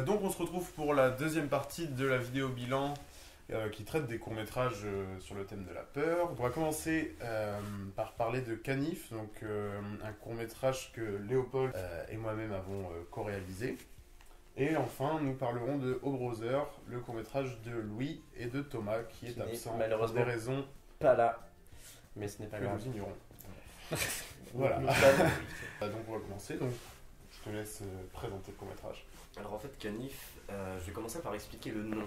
Donc on se retrouve pour la deuxième partie de la vidéo bilan qui traite des courts-métrages sur le thème de la peur. On va commencer par parler de Canif, donc un court-métrage que Léopold et moi-même avons co-réalisé. Et enfin, nous parlerons de O Brother, le court-métrage de Louis et de Thomas qui est absent pour des raisons pas là, mais ce n'est pas que grave. nous ignorons. Voilà. Donc on va commencer. Donc je te laisse présenter le court-métrage. Alors en fait, Canif, je vais commencer par expliquer le nom.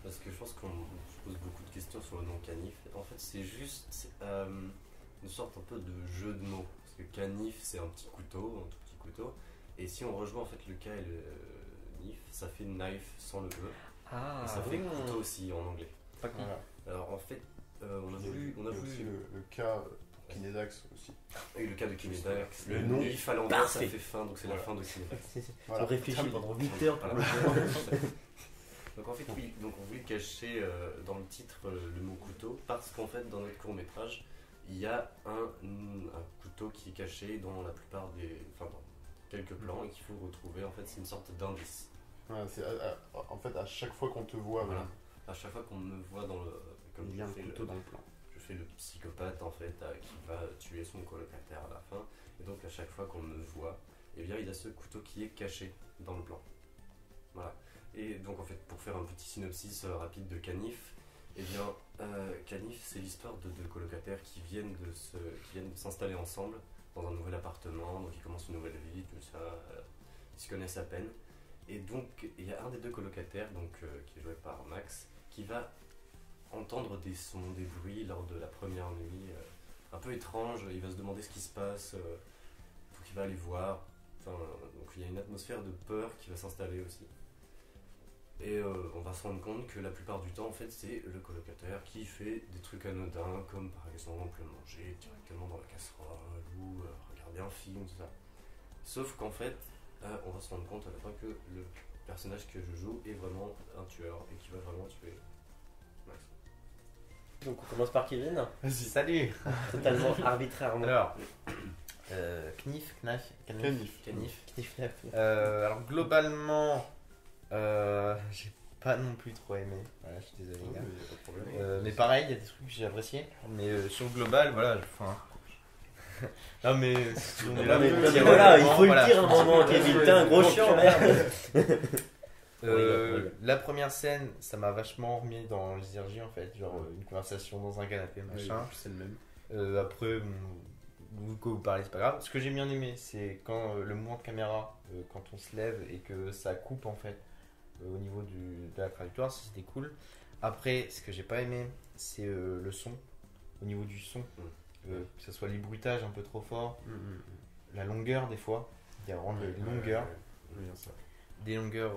Parce que je pense qu'on se pose beaucoup de questions sur le nom Canif. En fait, c'est juste une sorte un peu de jeu de mots. Parce que Canif, c'est un petit couteau, un tout petit couteau. Et si on rejoint en fait le K et le Nif, ça fait knife sans le E. Et ça fait couteau aussi en anglais. Voilà. Alors en fait, on a voulu. aussi le cas pour Kinedax aussi. Et le cas de Kinedax. Le Le nom. Nif à l'envers, ça Parfait. fait fin, donc c'est la fin de Kinedax. Voilà. On réfléchit pendant 8 heures pour Voilà. le Donc en fait oui, donc on voulait cacher dans le titre le mot couteau parce qu'en fait dans notre court métrage il y a un couteau qui est caché dans la plupart dans quelques plans et qu'il faut retrouver. En fait c'est une sorte d'indice. Voilà, en fait, à chaque fois qu'on te voit, Voilà. À chaque fois qu'on me voit comme il y a un je fais couteau dans le plan. je fais le psychopathe en fait qui va tuer son colocataire à la fin, et donc à chaque fois qu'on me voit, eh bien il y a ce couteau qui est caché dans le plan. Voilà. Et donc en fait pour faire un petit synopsis rapide de Canif, eh bien Canif c'est l'histoire de deux colocataires qui viennent de s'installer ensemble dans un nouvel appartement, donc ils commencent une nouvelle vie, tout ça, ils se connaissent à peine. Et donc il y a un des deux colocataires qui est joué par Max qui va entendre des sons, des bruits lors de la première nuit, un peu étrange. Il va se demander ce qui se passe, donc il va aller voir. Donc il y a une atmosphère de peur qui va s'installer aussi. Et on va se rendre compte que la plupart du temps, en fait, c'est le colocataire qui fait des trucs anodins, comme par exemple manger directement dans la casserole ou regarder un film, tout ça. Sauf qu'en fait, on va se rendre compte à la fin que le personnage que je joue est vraiment un tueur et qui va vraiment tuer Max. Donc on commence par Kevin, Vas-y. Salut. totalement arbitrairement. Alors, Knif. Canif. Alors globalement, j'ai pas non plus trop aimé. Voilà, je suis désolé les gars. Pas de problème. Mais pareil, il y a des trucs que j'ai appréciés. Mais sur le global, voilà. Non mais si on est là, Mais pour dire voilà, il vraiment, faut voilà. le dire un moment, Kevin, t'es un gros chiant, merde. La première scène, ça m'a vachement remis dans les énergies en fait, genre une conversation dans un canapé, machin. C'est le même. Après, vous que vous parlez, c'est pas grave. Ce que j'ai bien aimé, c'est quand le mouvement de caméra, quand on se lève et que ça coupe en fait au niveau de la trajectoire, ça, c'était cool. Après, ce que j'ai pas aimé, c'est le son, au niveau du son, que ce soit les bruitages un peu trop forts, la longueur des fois, il y a vraiment des longueurs. Des longueurs,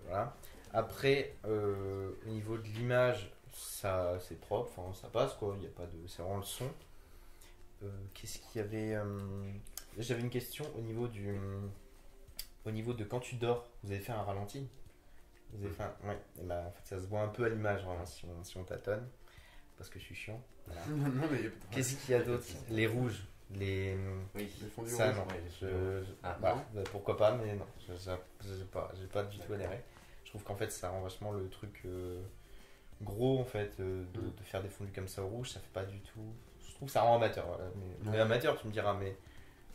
voilà. Après, au niveau de l'image, ça c'est propre, enfin, ça passe quoi, il y a pas de, c'est vraiment le son. Qu'est-ce qu'il y avait J'avais une question au niveau de quand tu dors, vous avez fait un ralenti. Vous avez fait un, ouais, et bah, en fait ça se voit un peu à l'image vraiment, si on tâtonne, parce que je suis chiant. Voilà. Non, mais Qu'est-ce qu'il y a d'autre? Les rouges, les Oui. les fondus ça rouges. non, Ouais, bah, pourquoi pas, mais non, j'ai pas du tout adhéré. Je trouve qu'en fait ça rend vachement le truc gros en fait, de faire des fondus comme ça au rouge, ça fait pas du tout. Je trouve que ça rend amateur, voilà. Mais amateur tu me diras, mais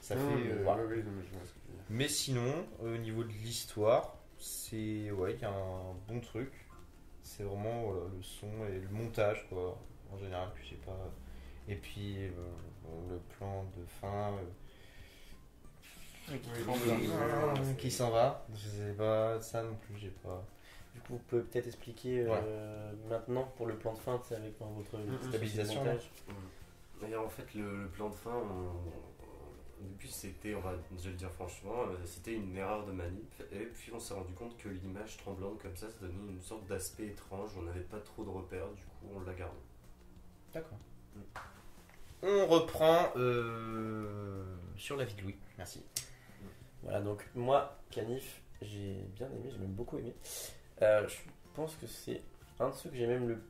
ça Non, fait. mais, Voilà. oui, non, mais je vois ce que tu veux dire. Mais sinon, au niveau de l'histoire, c'est ouais, il y a un bon truc. C'est vraiment voilà, le son et le montage quoi, en général que j'ai pas. Et puis le plan de fin. Qui s'en va, je sais pas, ça non plus, j'ai pas. Du coup, vous pouvez peut-être expliquer maintenant pour le plan de fin, c'est avec votre Stabilisation. montage. Et en fait, le plan de fin, au début, c'était, on va déjà le dire franchement, c'était une erreur de manip. Et puis, on s'est rendu compte que l'image tremblante comme ça donnait une sorte d'aspect étrange. On n'avait pas trop de repères, du coup, on l'a gardé. D'accord. On reprend sur la vie de Louis. Merci. Voilà, donc moi, Canif, j'ai bien aimé, j'ai même beaucoup aimé. Je pense que c'est un de ceux que j'ai même le plus.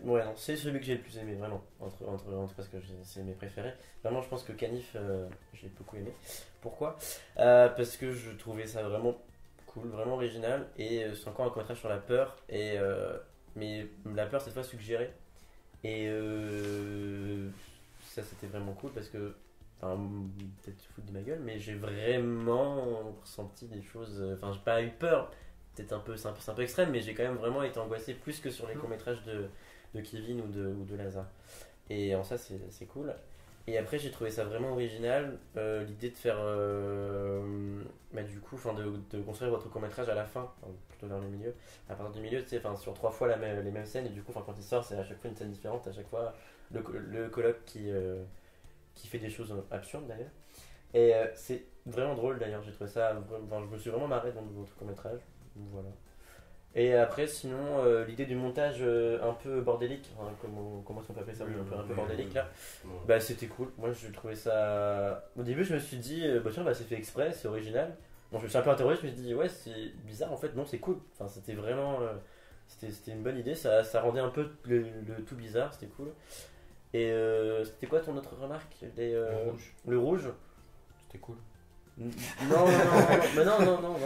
Ouais, non, c'est celui que j'ai le plus aimé, vraiment. Entre parce que c'est mes préférés. Vraiment, je pense que Canif, j'ai beaucoup aimé. Pourquoi Parce que je trouvais ça vraiment cool, vraiment original. Et c'est encore un court-métrage sur la peur. Mais la peur, cette fois suggérée. Et ça, c'était vraiment cool parce que. Enfin, peut-être se foutre de ma gueule, mais j'ai vraiment ressenti des choses. Enfin, j'ai pas eu peur. Peut-être c'est un peu extrême, mais j'ai quand même vraiment été angoissé plus que sur les courts-métrages de Kevin ou de Lazare. Et en ça, c'est cool. Et après, j'ai trouvé ça vraiment original, l'idée de faire, du coup, de construire votre court-métrage à la fin, enfin, plutôt vers le milieu. À partir du milieu, tu sais, sur 3 fois les mêmes scènes, et du coup, quand il sort, c'est à chaque fois une scène différente, à chaque fois le coloc qui fait des choses absurdes d'ailleurs. Et c'est vraiment drôle d'ailleurs, j'ai trouvé ça, je me suis vraiment marré dans votre court-métrage. Voilà. Et après, sinon, l'idée du montage un peu bordélique, hein, comment est-ce qu'on peut appeler ça, un peu bordélique là, bah c'était cool. Moi, je trouvais ça. Au début, je me suis dit, tiens, c'est fait exprès, c'est original. Bon, je me suis un peu interrogé, je me suis dit, ouais, c'est bizarre en fait, non, c'est cool. Enfin, c'était vraiment. C'était une bonne idée, ça rendait un peu le tout bizarre, c'était cool. Et c'était quoi ton autre remarque? Le rouge. C'était cool. Mais non,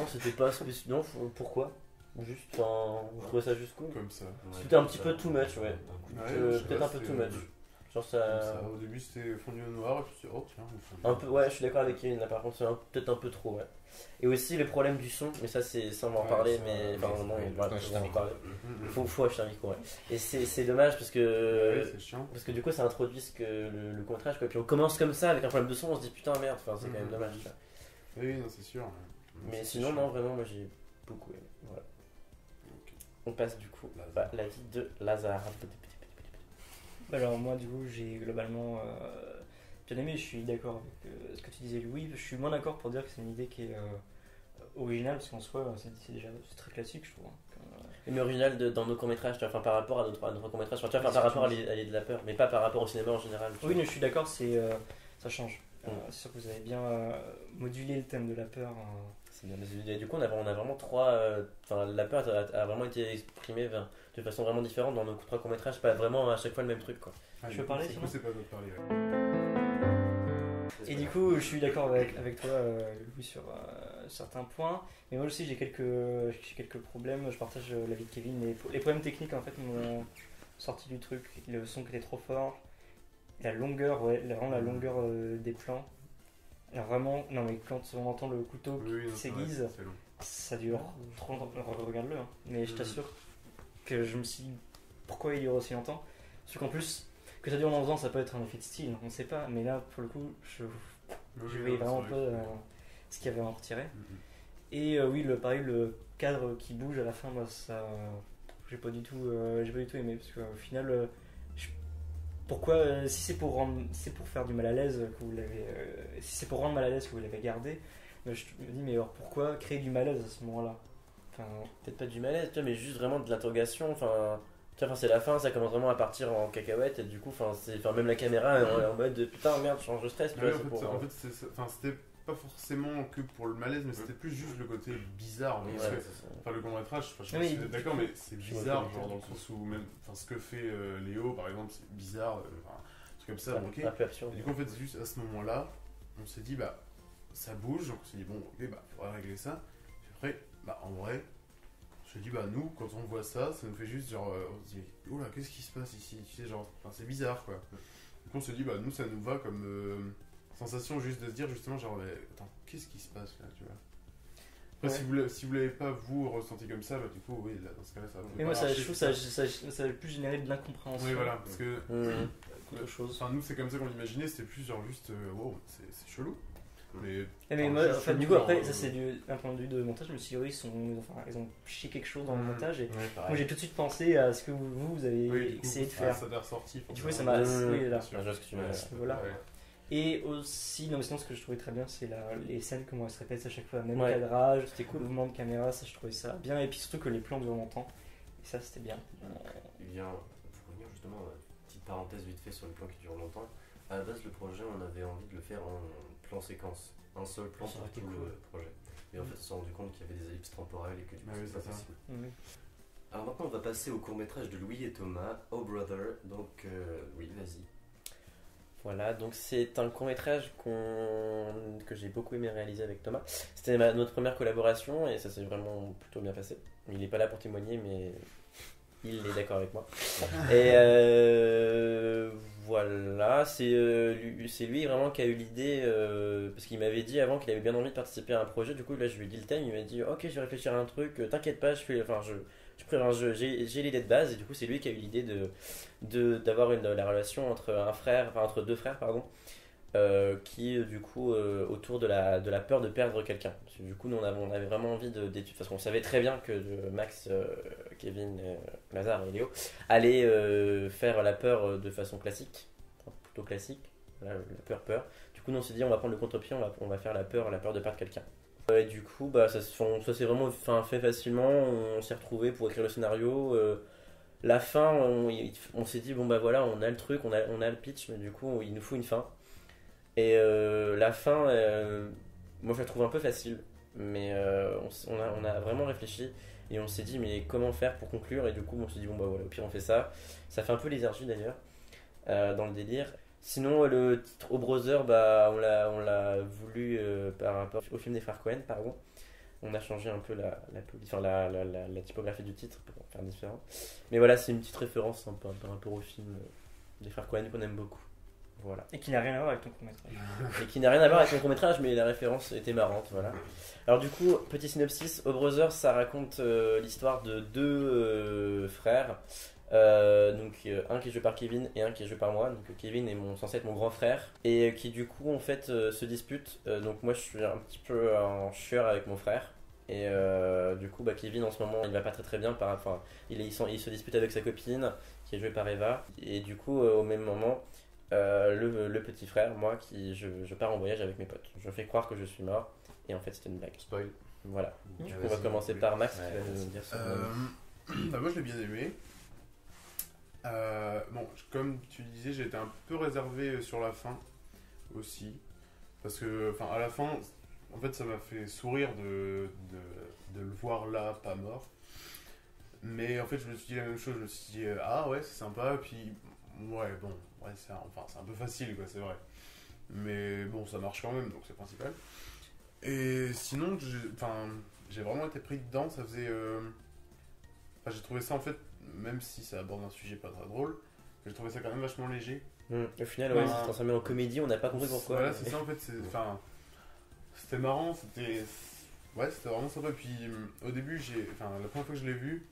c'était pas spécial. Non, pourquoi? Juste, je trouvais ça juste cool. Comme ça. C'était un petit peu too much, ouais. Ouais, Peut-être un peu too much. Genre ça. Au début c'était fondu au noir, et puis je me suis dit, oh tiens, Un peu, ouais, je suis d'accord avec Kevin là, par contre, c'est peut-être un peu trop, ouais. Et aussi les problèmes du son, mais ça, on va en parler, mais. Enfin, non, on va en parler. Faut acheter un micro, ouais. Et c'est dommage parce que. C'est chiant. Parce que du coup, ça introduit le court-métrage, quoi. Puis on commence comme ça avec un problème de son, on se dit putain, merde, enfin, c'est quand même dommage, tu vois. Oui, non, c'est sûr. Mais sinon, non, vraiment, moi j'ai beaucoup aimé. Voilà. On passe du coup à la vie de Lazare. Alors moi du coup j'ai globalement bien aimé, je suis d'accord avec ce que tu disais Louis, je suis moins d'accord pour dire que c'est une idée qui est originale parce qu'en soi c'est très classique je trouve. Mais original dans nos courts-métrages, enfin par rapport à notre court-métrage, par rapport à l'idée de la peur, mais pas par rapport au cinéma en général. Oui, mais je suis d'accord, ça change. C'est sûr que vous avez bien modulé le thème de la peur. C'est bien, mais du coup on a vraiment trois. La peur a vraiment été exprimée de façon vraiment différente dans nos 3 courts-métrages, pas vraiment à chaque fois le même truc, quoi. Je peux parler sinon ? C'est pas de parler. Et du coup, je suis d'accord avec toi, Louis, sur certains points. Mais moi aussi, j'ai quelques problèmes. Je partage l'avis de Kevin. Les problèmes techniques, en fait, m'ont sorti du truc. Le son qui était trop fort. La longueur, vraiment la longueur des plans. Alors vraiment, non mais quand on entend le couteau qui s'aiguise, ça dure trop longtemps. Regarde-le, hein. Mais je t'assure que je me suis dit pourquoi il dure aussi longtemps. Parce qu'en plus, que ça dure longtemps, ça peut être un effet de style, on ne sait pas. Mais là, pour le coup, je voyais vraiment pas ce qu'il y avait à en retirer. Et oui, pareil, le cadre qui bouge à la fin, moi, ça, j'ai pas du tout aimé. Parce qu'au final, pourquoi, si c'est pour faire du mal à l'aise que vous l'avez, si c'est pour rendre mal à l'aise que vous l'avez gardé, je me dis mais alors pourquoi créer du malaise à ce moment-là? Peut-être pas du malaise, mais juste vraiment de l'interrogation. C'est la fin, ça commence vraiment à partir en cacahuète et du coup, même la caméra est en mode putain merde, change de stress. En fait, c'était pas forcément que pour le malaise, mais c'était plus juste le côté bizarre. Le court-métrage, je suis d'accord, mais c'est bizarre, genre dans le sens où même ce que fait Léo par exemple, c'est bizarre, un truc comme ça. Un peu absurde. Et du coup, en fait, c'est juste à ce moment-là, on s'est dit, bah ça bouge, donc on s'est dit, bon, ok, bah faudra régler ça. Puis après, bah en vrai, je me dis, bah nous, quand on voit ça, ça nous fait juste genre, on se dit, oh là, qu'est-ce qui se passe ici? Tu sais, genre, c'est bizarre quoi. Donc on se dit, bah nous, ça nous va comme sensation juste de se dire justement, genre, attends, qu'est-ce qui se passe là, tu vois? Après, si vous l'avez pas vous ressenti comme ça, bah du coup, oui, là, dans ce cas-là, ça va. Mais moi, je trouve ça a plus généré de l'incompréhension. Oui, voilà, parce que. Autre chose. Nous, c'est comme ça qu'on l'imaginait, c'était plus genre juste, wow, c'est chelou. Mais moi, en fait, du coup, après, ça c'est d'un point de vue de montage, je me suis dit, ils ont piché quelque chose dans le montage. Et moi, j'ai tout de suite pensé à ce que vous avez essayé de faire. Ça t'a ressorti. Du coup, ça m'a. Oui, là. Voilà. Et aussi, non mais sinon ce que je trouvais très bien c'est les scènes comment elles se répètent à chaque fois, même cadrage, c'était cool. Mouvement de caméra, ça je trouvais ça bien, et puis surtout que les plans durent longtemps, et ça c'était bien. Pour revenir justement, petite parenthèse vite fait sur les plans qui durent longtemps, à la base le projet on avait envie de le faire en plan séquence, un seul plan pour tout le projet. Mais en fait on s'est rendu compte qu'il y avait des ellipses temporelles et que du coup c'est pas possible. Alors maintenant on va passer au court métrage de Louis et Thomas, Oh Brother, donc oui vas-y. Voilà, donc c'est un court-métrage que j'ai beaucoup aimé réaliser avec Thomas. C'était notre première collaboration et ça s'est vraiment plutôt bien passé. Il n'est pas là pour témoigner, mais il est d'accord avec moi. Et voilà, c'est lui vraiment qui a eu l'idée, parce qu'il m'avait dit avant qu'il avait bien envie de participer à un projet. Du coup, là, je lui ai dit le thème, il m'a dit ok, je vais réfléchir à un truc, t'inquiète pas, je prépare un jeu, j'ai l'idée de base. Et du coup, c'est lui qui a eu l'idée d'avoir la relation entre deux frères, pardon, qui du coup autour de la peur de perdre quelqu'un. Parce que, du coup, nous on avait vraiment envie d'étudier, parce qu'on savait très bien que Max, Kevin, Lazare et Léo allaient faire la peur de façon classique, enfin, plutôt classique, voilà, la peur. Du coup, nous on s'est dit on va prendre le contre-pied, on va faire la peur de perdre quelqu'un. Et du coup, bah, ça s'est vraiment fait facilement. On s'est retrouvés pour écrire le scénario. La fin, on s'est dit bon bah voilà, on a le truc, on a le pitch, mais du coup il nous faut une fin. Et la fin, moi je la trouve un peu facile, mais on a vraiment réfléchi et on s'est dit mais comment faire pour conclure. Et du coup on s'est dit bon bah voilà, au pire on fait ça. Ça fait un peu léthargie d'ailleurs, dans le délire. Sinon le titre au browser, bah, on l'a voulu par rapport au film des frères Cohen, pardon. On a changé un peu la typographie du titre pour faire différent. Mais voilà, c'est une petite référence par rapport au film des frères Cohen qu'on aime beaucoup. Voilà. Et qui n'a rien à voir avec ton court-métrage. Et qui n'a rien à voir avec mon court-métrage, mais la référence était marrante. Voilà. Alors, du coup, petit synopsis: Au Brother, ça raconte l'histoire de deux frères. Un qui est joué par Kevin et un qui est joué par moi. Donc Kevin est censé être mon grand frère et qui du coup en fait se disputent. Donc moi je suis un petit peu en chieur avec mon frère et du coup bah, Kevin en ce moment il va pas très bien il se dispute avec sa copine qui est jouée par Eva et du coup au même moment le petit frère, moi je pars en voyage avec mes potes. Je fais croire que je suis mort et en fait c'était une blague. Spoil. Voilà. Du coup on va Vas-y. commencer par Max qui Ouais, va nous dire ça. Bah, moi je l'ai bien aimé. Bon, comme tu disais, j'ai été un peu réservé sur la fin aussi. Parce que, enfin, à la fin, en fait, ça m'a fait sourire de le voir là, pas mort. Mais en fait, je me suis dit la même chose. Je me suis dit, ah ouais, c'est sympa. Puis, ouais, bon, ouais, c'est un peu facile, quoi, c'est vrai. Mais bon, ça marche quand même, donc c'est principal. Et sinon, j'ai vraiment été pris dedans. Ça faisait. J'ai trouvé ça en fait, même si ça aborde un sujet pas très drôle, j'ai trouvé ça quand même vachement léger. Au final, ouais, Ouais. il s'est transformé en comédie, on n'a pas compris pourquoi. Voilà, c'est ça en fait. C'était marrant, c'était vraiment sympa. Puis au début, la première fois que je l'ai vu,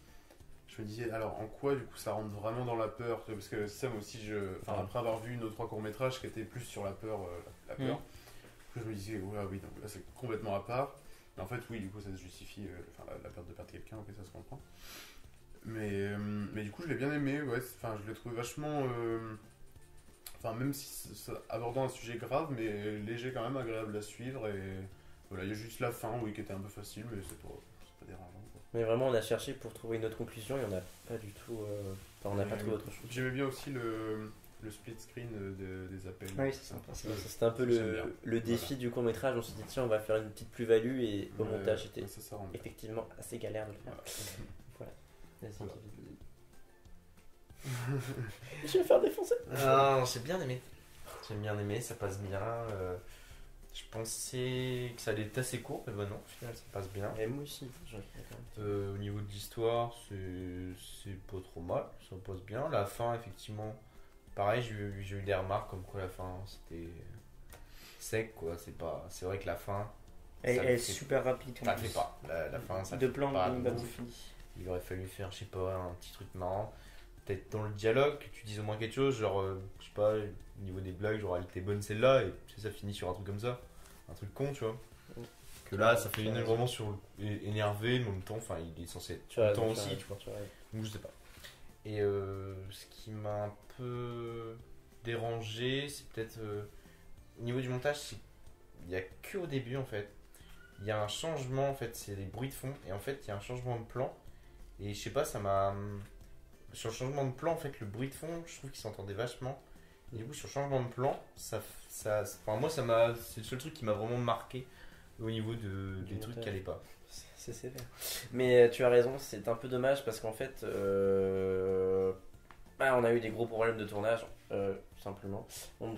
je me disais alors en quoi du coup ça rentre vraiment dans la peur, tu vois, parce que ça moi aussi, après avoir vu nos 3 courts-métrages qui étaient plus sur la peur, je me disais ouais, oui, donc là c'est complètement à part. Mais en fait, oui, du coup ça se justifie, la peur de perdre quelqu'un, ok, ça se comprend. Mais du coup, je l'ai bien aimé, ouais. Je l'ai trouvé vachement. Même si ça abordant un sujet grave, mais léger quand même, agréable à suivre. Et voilà, il y a juste la fin, oui, qui était un peu facile, mais c'est pas dérangeant, quoi. Mais vraiment, on a cherché pour trouver une autre conclusion et on n'a pas du tout. On n'a pas trouvé autre chose. J'aimais bien aussi le split screen des appels. Oui, c'est sympa. C'était un peu J'aime bien. le défi du court-métrage. On s'est dit, tiens, on va faire une petite plus-value et au montage, c'était ça rend bien. effectivement assez galère de le faire. Voilà. Vas-y, Voilà. Kevin. Je vais me faire défoncer. Non, j'ai bien aimé. J'ai bien aimé, ça passe bien. Je pensais que ça allait être assez court, mais bon, non, au final, ça passe bien. Et moi aussi, j'en ai quand même. Au niveau de l'histoire, c'est pas trop mal, ça passe bien. La fin, effectivement, pareil, j'ai eu des remarques comme quoi la fin c'était sec, quoi. C'est vrai que la fin, Elle ça est le fait- super rapide. en ça le plus. fait pas. La fin, ça Deux le fait plans, pas bim, de bam, ouf. c'est fini. Il aurait fallu faire, je sais pas, un petit truc marrant. Peut-être dans le dialogue, que tu dises au moins quelque chose, genre, je sais pas, au niveau des blagues, genre, elle était bonne celle-là, et ça finit sur un truc comme ça. Un truc con, tu vois. Que là, ça fait une vraiment énervé, mais en même temps, enfin, il est censé être Tu as content raison, aussi, tu vois. tu as raison. Donc, je sais pas. Et ce qui m'a un peu dérangé, c'est peut-être au niveau du montage, il n'y a que au début en fait. Il y a un changement en fait, c'est des bruits de fond, et en fait, il y a un changement de plan. Et je sais pas, ça m'a. Sur le changement de plan, en fait, le bruit de fond, je trouve qu'il s'entendait vachement. Et du coup, sur le changement de plan, moi, c'est le seul truc qui m'a vraiment marqué au niveau des trucs qui allaient pas. C'est sévère. Mais tu as raison, c'est un peu dommage parce qu'en fait, Ah, on a eu des gros problèmes de tournage, simplement.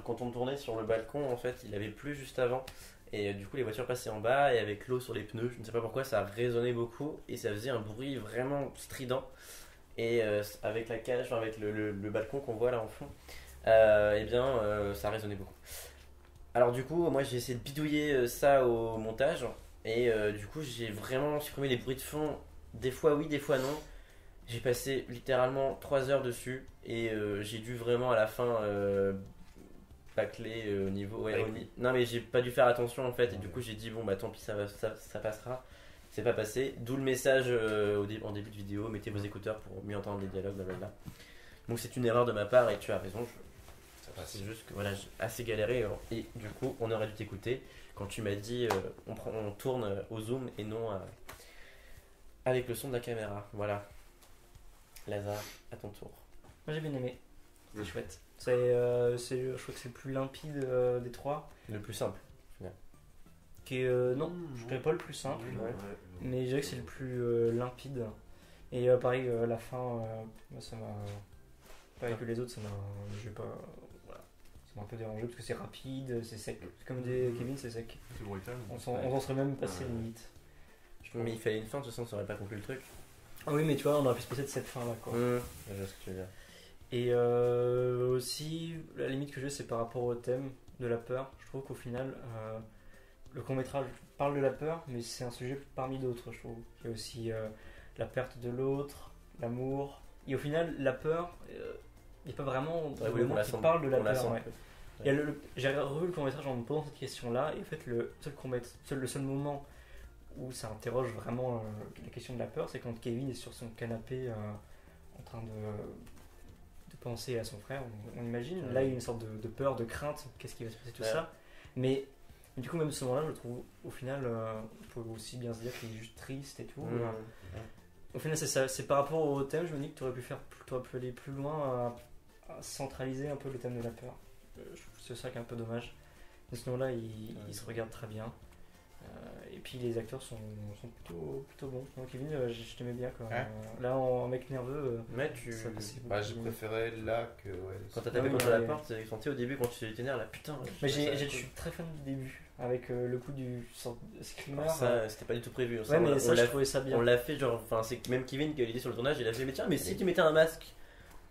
Quand on tournait sur le balcon, en fait, il avait plu juste avant. Et du coup, les voitures passaient en bas et avec l'eau sur les pneus, je ne sais pas pourquoi, ça résonnait beaucoup et ça faisait un bruit vraiment strident. Et avec la cage, enfin, avec le balcon qu'on voit là en fond, ça résonnait beaucoup. Alors du coup, moi j'ai essayé de bidouiller ça au montage et du coup j'ai vraiment supprimé les bruits de fond, des fois oui, des fois non. J'ai passé littéralement 3 heures dessus et j'ai dû vraiment à la fin bâcler au niveau... Ouais, non mais j'ai pas dû faire attention en fait et du coup j'ai dit bon bah tant pis ça passera. C'est pas passé, d'où le message en début de vidéo, mettez vos écouteurs pour mieux entendre les dialogues, blablabla. Donc c'est une erreur de ma part et tu as raison, c'est juste que voilà, j'ai assez galéré et du coup on aurait dû t'écouter quand tu m'as dit on tourne au zoom et non avec le son de la caméra. Voilà. Lazare, à ton tour. Moi j'ai bien aimé, c'est Oui. chouette. Je crois que c'est le plus limpide des trois. Le plus simple. Qui est, non, je dirais pas le plus simple, Ouais. mais je dirais que c'est le plus limpide. Et pareil, la fin, moi, ça m'a. Pareil que les autres, ça m'a. Je vais pas. Voilà. Ça m'a un peu dérangé parce que c'est rapide, c'est sec. Comme dit Kevin, c'est sec. C'est brutal. On s'en serait même passé Ouais. limite. Mais il fallait une fin, de toute façon, ça aurait pas conclu le truc. Ah oui, mais tu vois, on aurait pu se passer de cette fin là quoi. Je vois ce que tu veux dire. Et aussi, la limite que j'ai, c'est par rapport au thème de la peur. Je trouve qu'au final, le court-métrage parle de la peur, mais c'est un sujet parmi d'autres, je trouve. Il y a aussi la perte de l'autre, l'amour. Et au final, la peur, il n'y a pas vraiment de Ouais, oui, moment on la qui sent- parle de la on la peur. sent un Ouais. peu. Il y a j'ai revu le court-métrage en me posant cette question-là, et en fait, le seul moment où ça interroge vraiment la question de la peur, c'est quand Kevin est sur son canapé en train de penser à son frère, on imagine. Ouais. Là, il y a une sorte de peur, de crainte, qu'est-ce qui va se passer, tout Ouais. ça. Mais du coup, même ce moment-là, je le trouve, au final, on peut aussi bien se dire qu'il est juste triste et tout. Au final, c'est ça. C'est par rapport au thème, je me dis que tu aurais pu aller plus loin à centraliser un peu le thème de la peur. Je trouve que c'est ça qui est un peu dommage. Mais sinon, là, il se regarde très bien. Et puis les acteurs sont plutôt bons. Donc, Kevin, je t'aimais bien quoi. Ouais. Là, en mec nerveux, Mais tu. ça passait Bah, beaucoup j'ai mieux. préféré là que. Ouais, Quand t'as Ah tapé oui, contre mais- la porte, j'ai senti au début quand tu t'énerves là, putain. Mais ça, je cool. suis très fan du début, avec le coup du sort de screamer. Alors ça, c'était pas du tout prévu. ouais, mais ça, on je l'a- trouvais ça bien. on l'a fait, genre, enfin, c'est même Kevin qui a l'idée sur le tournage, il a fait, mais tiens, mais si tu mettais un masque.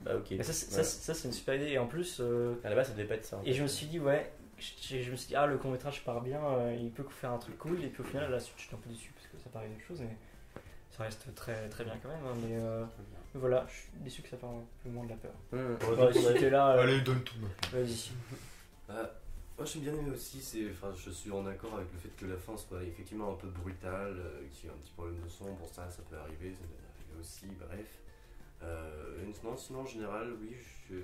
Bah, ok. Mais ça, c'est une super idée. Et en plus, À la base, ça devait pas être ça. et je me suis dit, ouais, je me suis dit, ah, le court-métrage part bien, il peut faire un truc cool. Et puis au final, à la suite, j'étais un peu déçu parce que ça paraît autre chose, mais ça reste très, très bien quand même. Hein, mais voilà, je suis déçu que ça parte un peu moins de la peur. Ouais, Ouais, si t'es là, Allez, donne tout. vas-y. Moi j'ai bien aimé aussi, je suis en accord avec le fait que la fin soit effectivement un peu brutale, qu'il y ait un petit problème de son, bon ça peut arriver, ça peut arriver aussi, bref. Sinon en général, oui, j'ai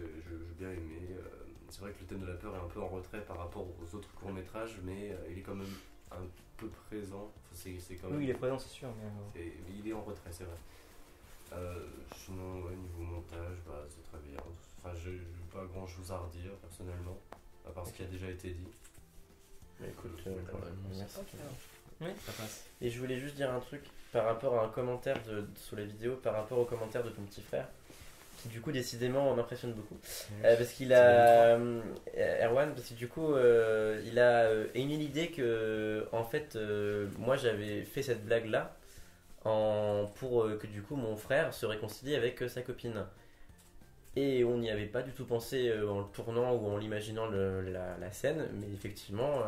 bien aimé. C'est vrai que le thème de la peur est un peu en retrait par rapport aux autres courts-métrages, mais il est quand même un peu présent. Enfin, c'est quand même... Oui, il est présent, c'est sûr. Mais, Il est en retrait, c'est vrai. Sinon, ouais, niveau montage, bah, c'est très bien. Enfin, j'ai pas grand chose à redire personnellement, à part ce qui a déjà été dit. Mais écoute, merci. Oui. Ça passe. Et je voulais juste dire un truc par rapport à un commentaire sur la vidéo, par rapport au commentaire de ton petit frère, qui du coup décidément m'impressionne beaucoup. Parce qu'il a Erwan, parce que du coup il a émis l'idée que en fait moi j'avais fait cette blague là pour que du coup mon frère se réconcilie avec sa copine. Et on n'y avait pas du tout pensé en le tournant ou en l'imaginant la scène, mais effectivement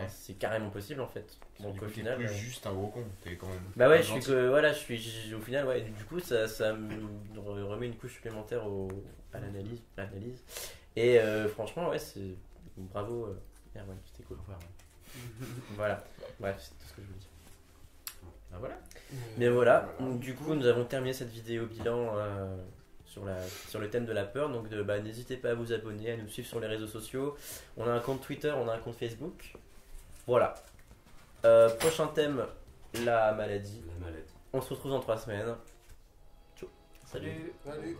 c'est carrément possible en fait. Donc au final. plus juste un gros con, t'es quand même. Bah ouais, gentil. au final, ouais, du coup, ça me remet une couche supplémentaire à l'analyse. Et franchement, ouais, c'est bravo, Erwan, c'était cool. Voilà, bref, c'est tout ce que je voulais dire. Ah, voilà. Mais voilà, donc, du coup, nous avons terminé cette vidéo bilan sur le thème de la peur. Donc, n'hésitez pas à vous abonner, à nous suivre sur les réseaux sociaux. On a un compte Twitter, on a un compte Facebook. Voilà. Prochain thème, la maladie. La mallette. On se retrouve dans 3 semaines. Salut. Salut.